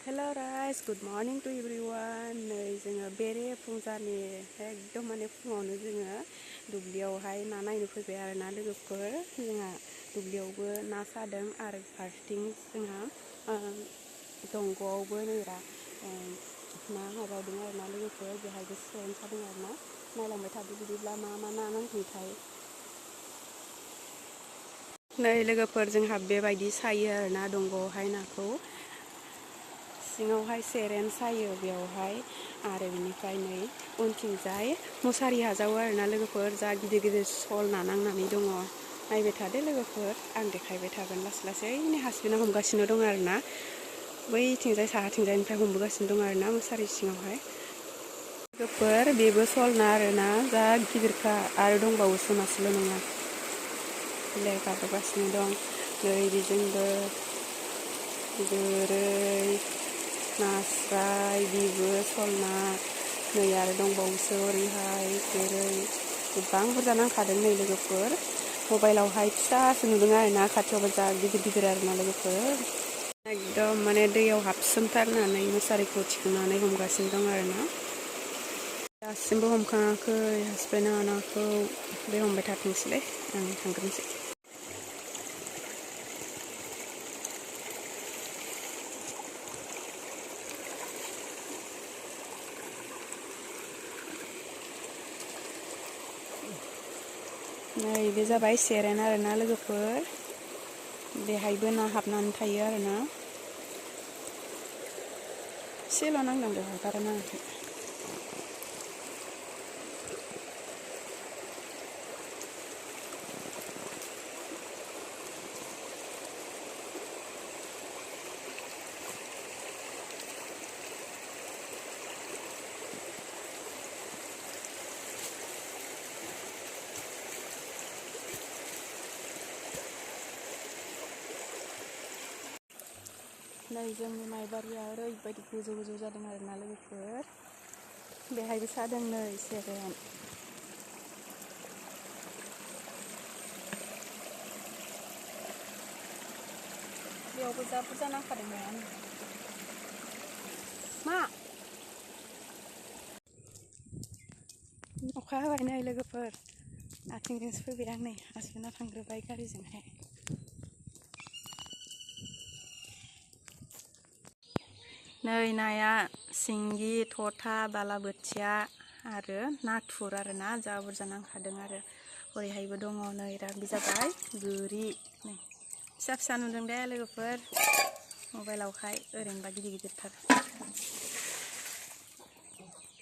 Hello guys, good morning to everyone. नै जोङो बेरे फुंजानि एकदम माने फुङावनो जोङो दुब्लियावहाय ना नायनो फैबाय आरो ना लोगोफोर जोंहा दुब्लियावबो ना सादों आरो फारसेथिं जोंहा दंग'आवबो नैरा ना हगारदों आरो ना लोगोफोर बेहायबो सेन सादों आरो ना नायलांबाय थादो बिदिब्ला मा मा ना नांगौथाय। नै लोगोफोर जोंहा बेबायदि सायो आरो ना दंग'आवहाय नाखौ सिङावहाय सेरेन सायो बेयावहाय आरो बिनिफ्राय नै उनथिंजाय मुसारि हाजावो आरो ना लोगोफोर जा गिदिर गिदिर सल ना नांनानै दङ। नायबाय थादो लोगोफोर आं देखायबाय थागोन लासै लासैनो हासबेन्डआ हमगासिनो दं आरो ना बैथिंजाय साहाथिंजायनिफ्राय हमबोगासिनो दं आरो ना मुसारि सिङावहाय लोगोफोर बेबो सल ना आरो ना जा गिदिरखा आरो दंबावोसो मासेल' नङा बिलाइ गारहरगासिनो दं नै बेजोंबो गोरै नास्राय बेबो सल ना नै आरो दंबावोसो ओरैहाय गोरै गोबां बुरजा नांखादों नै लोगोफोर मबाइलावहाय फिसासो नुदों आरो ना खाथियावबो जा गिदिर गिदिर आरो ना लोगोफोर एकदम माने दैयाव हाबसोमथारनानै मुसारिखौ थिखांनानै हमगासिनो दं आरो ना दासिमबो हमखाङाखै हासबेन्डआ नाखौ बे हमबाय थाथोंसैलै आं थांग्रोनोसै। नै बे जाबाय सेरेन आरो ना लोगोफोर बेहायबो ना हाबनानै थायो आरो ना एसेल' नांदों बेवहाय बारा नाङाखै। नै जोंनि माइबारिया ओरैबायदि गोजौ गोजौ जादों आरो ना लोगोफोर बेहायबो सादों नै सेरेन बेयावबो जा बुरजा नांखादों मा अखा हाबाय नै लोगोफोर आथिंजोंसो फैबाय आं नै हासबेन्डआ थांग्रोबाय गारिजोंहाय नै नाया सिंगि थथा बालाबोथिया आरो नाथुर आरो ना जा बुरजा नांखादों आरो ओरैहायबो दङ नै दा बे जाबाय गोरि नै फिसा फिसा नुदों दे लोगोफोर मबाइलावहाय ओरैनोबा गिदिर गिदिरथार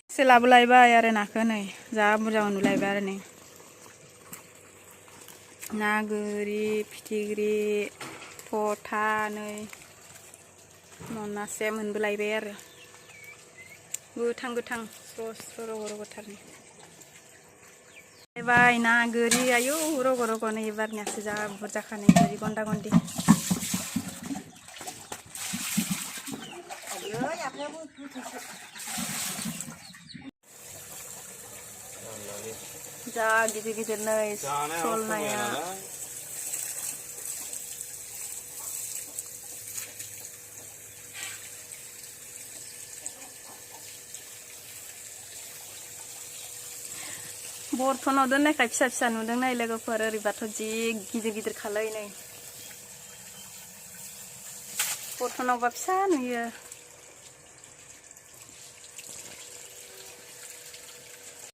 एसे लाबोलायबाय आरो नाखौ नै जा बुरजा नुलायबाय आरो नै ना गोरि फिथिख्रि थथा नै मनासे मोनबोलायबाय आरो गोथां गोथां स्र' स्र' रग' रग'थारनि बाय ना गोरि आयौ रग' रग' नै एबारनियासो जा बुरजाखानाय गोरि गन्दा गन्दि जा गिदिर गिदिर नै सल नाया बर्थनाव दोननायखाय फिसा फिसा नुदों नै लोगोफोर ओरैबाथ' जि गिदिर गिदिर खालै नै बर्थनावबा फिसा नुयो।